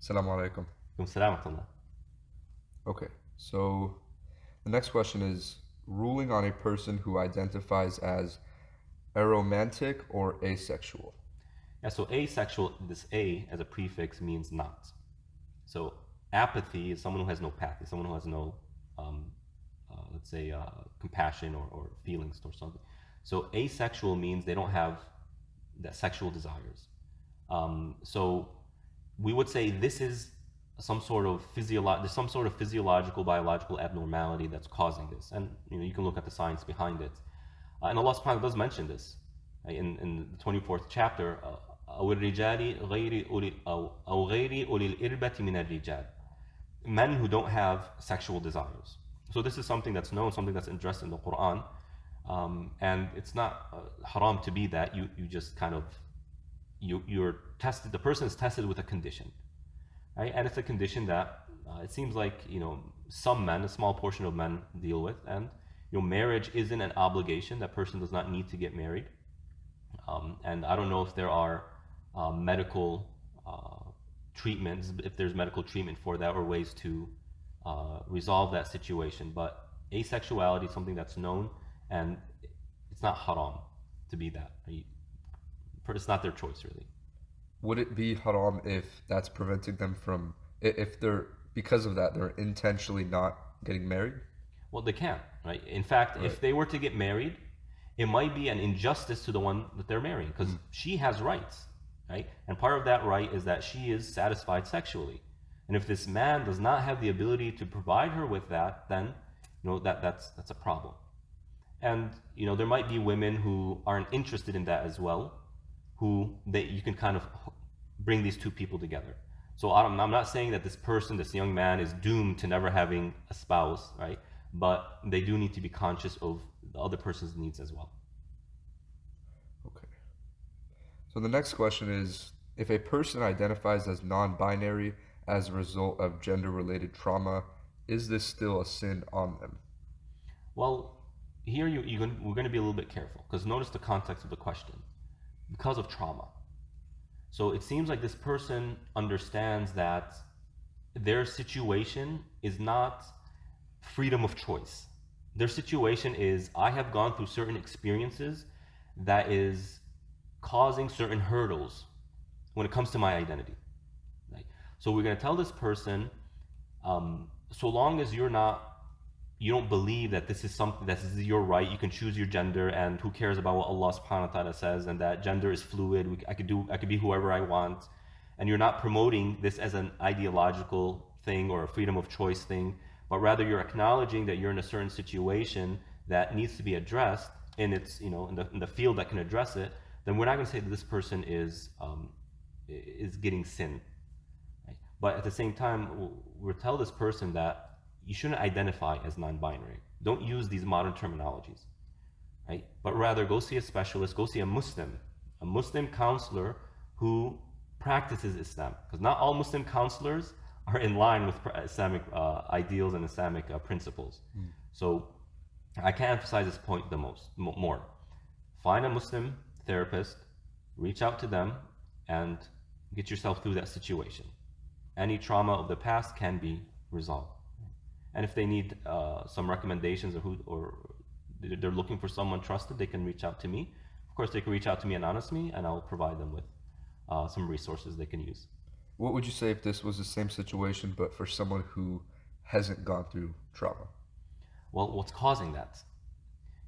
Assalamu alaikum. Salam. Okay, so the next question is ruling on a person who identifies as aromantic or asexual. Yeah, so asexual, this A as a prefix means not. So apathy is someone who has no pathy, someone who has no, um, let's say, compassion or feelings or something. So asexual means they don't have that sexual desires. So we would say this is there's some sort of physiological, biological abnormality that's causing this, and you can look at the science behind it. And Allah Subhanahu wa Taala does mention this in the 24th chapter. أو الرجال غير أولي أو غير أولي الإربة من الرجال, men who don't have sexual desires. So this is something that's known, something that's addressed in the Quran, and it's not haram to be that. You just kind of you're tested. The person is tested with a condition, right? And it's a condition that it seems like some men, a small portion of men, deal with. And marriage isn't an obligation. That person does not need to get married. And I don't know if there are medical treatments, if there's medical treatment for that, or ways to resolve that situation. But asexuality is something that's known, and it's not haram to be that. It's not their choice, really. Would it be haram if that's preventing them from, if they're, because of that, they're intentionally not getting married? Well, they can't, right? In fact, Right. if they were to get married, it might be an injustice to the one that they're marrying, because she has rights, right? And part of that right is that she is satisfied sexually. And if this man does not have the ability to provide her with that, then that's a problem. And there might be women who aren't interested in that as well, who you can kind of bring these two people together. So I'm not saying that this young man, is doomed to never having a spouse, right? But they do need to be conscious of the other person's needs as well. Okay. So the next question is if a person identifies as non binary as a result of gender related trauma, is this still a sin on them? Well, here we're going to be a little bit careful, because notice the context of the question. Because of trauma. So it seems like this person understands that their situation is not freedom of choice. Their situation is, I have gone through certain experiences that is causing certain hurdles when it comes to my identity. Right? So we're going to tell this person, so long as you don't believe that this is something, that this is your right, you can choose your gender, and who cares about what Allah subhanahu wa ta'ala says, and that gender is fluid, I could be whoever I want, and you're not promoting this as an ideological thing or a freedom of choice thing, but rather you're acknowledging that you're in a certain situation that needs to be addressed in the field that can address it, then we're not going to say that this person is getting sin. Right? But at the same time, we'll tell this person that you shouldn't identify as non-binary. Don't use these modern terminologies, right? But rather go see a specialist, go see a Muslim counselor who practices Islam. Because not all Muslim counselors are in line with Islamic ideals and Islamic principles. So I can't emphasize this point more. Find a Muslim therapist, reach out to them, and get yourself through that situation. Any trauma of the past can be resolved. And if they need some recommendations or they're looking for someone trusted, they can reach out to me. Of course, they can reach out to me anonymously, and I'll provide them with some resources they can use. What would you say if this was the same situation, but for someone who hasn't gone through trauma? Well, what's causing that?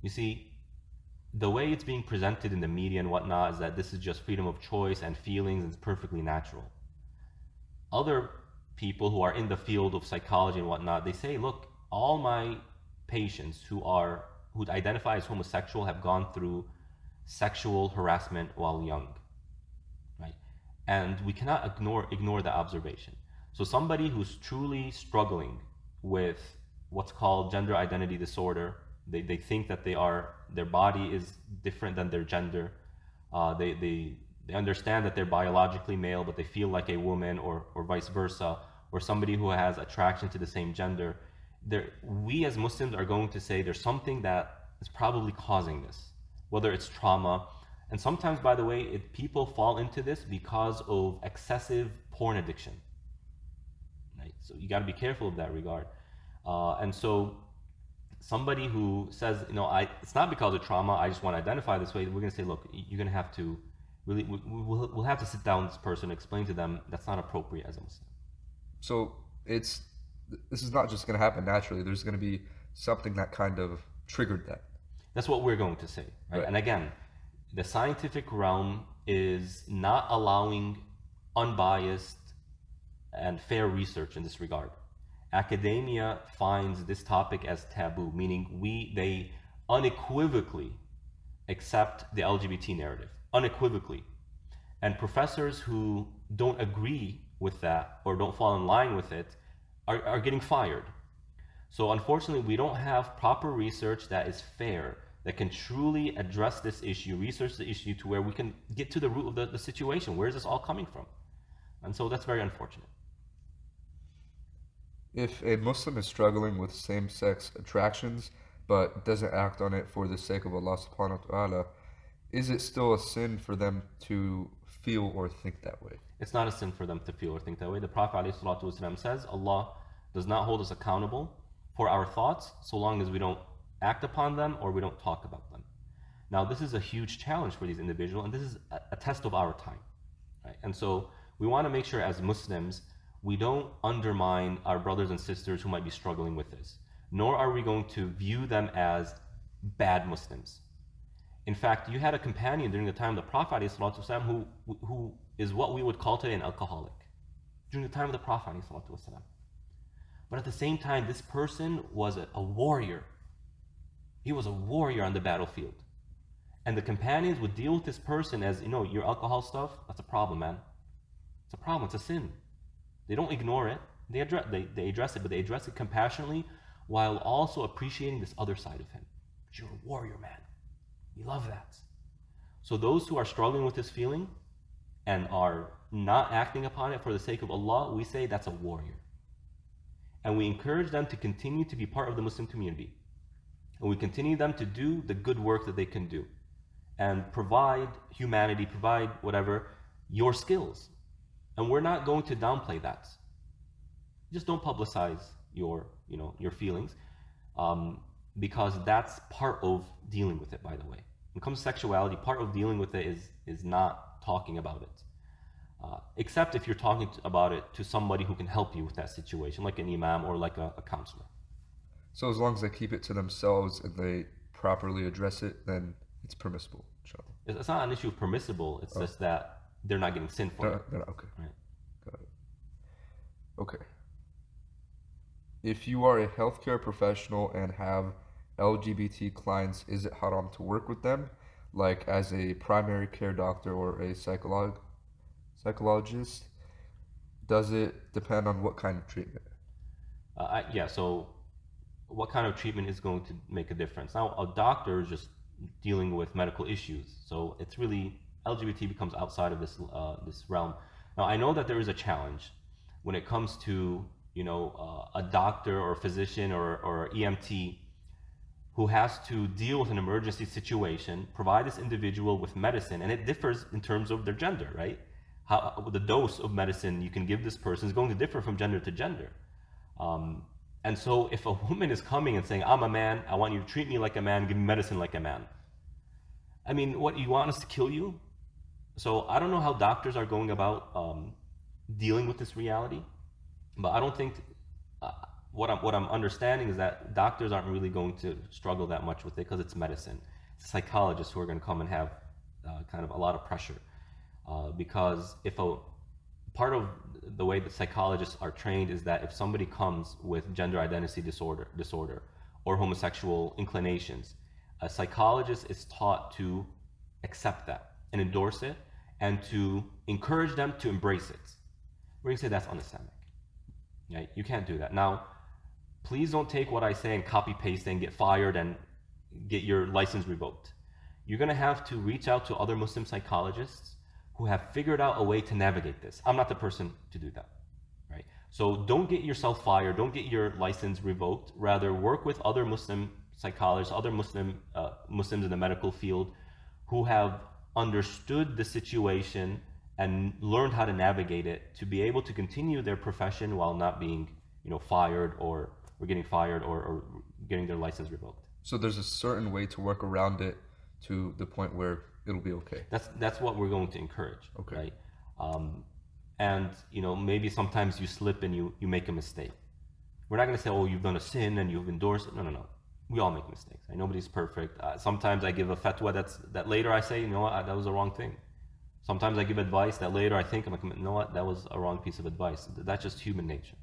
You see, the way it's being presented in the media and whatnot is that this is just freedom of choice and feelings, and it's perfectly natural. Other people who are in the field of psychology and whatnot, they say, look, all my patients who identify as homosexual have gone through sexual harassment while young, right? And we cannot ignore the observation. So somebody who's truly struggling with what's called gender identity disorder, they think that their body is different than their gender. They understand that they're biologically male, but they feel like a woman, or vice versa, or somebody who has attraction to the same gender. We as Muslims are going to say there's something that is probably causing this, whether it's trauma. And sometimes, by the way, people fall into this because of excessive porn addiction. So you got to be careful of that regard. And so somebody who says, it's not because of trauma, I just want to identify this way, we're going to say, look, you're going to have to really, we'll have to sit down with this person and explain to them that's not appropriate as a Muslim. So this is not just going to happen naturally. There's going to be something that kind of triggered that. That's what we're going to say, right? And again, the scientific realm is not allowing unbiased and fair research in this regard. Academia finds this topic as taboo, meaning they unequivocally accept the LGBT narrative, unequivocally. And professors who don't agree with that or don't fall in line with it are getting fired. So unfortunately, we don't have proper research that is fair, that can truly address this issue, research the issue to where we can get to the root of the situation. Where is this all coming from? And so that's very unfortunate. If a Muslim is struggling with same-sex attractions but doesn't act on it for the sake of Allah subhanahu wa ta'ala, is it still a sin for them to feel or think that way? It's not a sin for them to feel or think that way. The Prophet ﷺ says, Allah does not hold us accountable for our thoughts so long as we don't act upon them or we don't talk about them. Now, this is a huge challenge for these individuals, and this is a test of our time. Right? And so we want to make sure as Muslims, we don't undermine our brothers and sisters who might be struggling with this, nor are we going to view them as bad Muslims. In fact, you had a companion during the time of the Prophet ﷺ who is what we would call today an alcoholic, during the time of the Prophet ﷺ. But at the same time, this person was a warrior. He was a warrior on the battlefield. And the companions would deal with this person as, your alcohol stuff, that's a problem, man. It's a problem, it's a sin. They don't ignore it. They address it, but they address it compassionately while also appreciating this other side of him. But you're a warrior, man. We love that. So those who are struggling with this feeling and are not acting upon it for the sake of Allah, we say that's a warrior. And we encourage them to continue to be part of the Muslim community. And we continue them to do the good work that they can do and provide humanity, provide whatever, your skills. And we're not going to downplay that. Just don't publicize your feelings, because that's part of dealing with it, by the way. When it comes to sexuality, part of dealing with it is not talking about it. Except if you're talking about it to somebody who can help you with that situation, like an imam or like a counselor. So as long as they keep it to themselves and they properly address it, then it's permissible, inshallah. It's not an issue of permissible, it's just that they're not getting sin for it. Okay. Right. Got it. Okay. If you are a healthcare professional and have LGBT clients, is it haram to work with them, like as a primary care doctor or a psychologist? Does it depend on what kind of treatment? So what kind of treatment is going to make a difference? Now, a doctor is just dealing with medical issues, so it's really, LGBT becomes outside of this realm. Now, I know that there is a challenge when it comes to a doctor or a physician or EMT who has to deal with an emergency situation, provide this individual with medicine, and it differs in terms of their gender, right? How the dose of medicine you can give this person is going to differ from gender to gender. And so if a woman is coming and saying, I'm a man, I want you to treat me like a man, give me medicine like a man. I mean, what, you want us to kill you? So I don't know how doctors are going about dealing with this reality, but I don't think, what I'm understanding is that doctors aren't really going to struggle that much with it because it's medicine. It's psychologists who are going to come and have kind of a lot of pressure. Because if part of the way that psychologists are trained is that if somebody comes with gender identity disorder or homosexual inclinations, a psychologist is taught to accept that and endorse it and to encourage them to embrace it. We're going to say that's un-Islamic. Right? You can't do that. Now, please don't take what I say and copy paste and get fired and get your license revoked. You're going to have to reach out to other Muslim psychologists who have figured out a way to navigate this. I'm not the person to do that, right? So don't get yourself fired, don't get your license revoked. Rather, work with other Muslim psychologists, other Muslims in the medical field who have understood the situation and learned how to navigate it to be able to continue their profession while not being fired or getting fired or getting their license revoked. So there's a certain way to work around it to the point where it'll be okay. That's what we're going to encourage. Okay. Right. And maybe sometimes you slip and you make a mistake. We're not going to say, oh, you've done a sin and you've endorsed it. No. We all make mistakes. Nobody's perfect. Sometimes I give a fatwa that later I say, you know what, that was the wrong thing. Sometimes I give advice that later I think, I'm like, you know what, that was a wrong piece of advice. That's just human nature.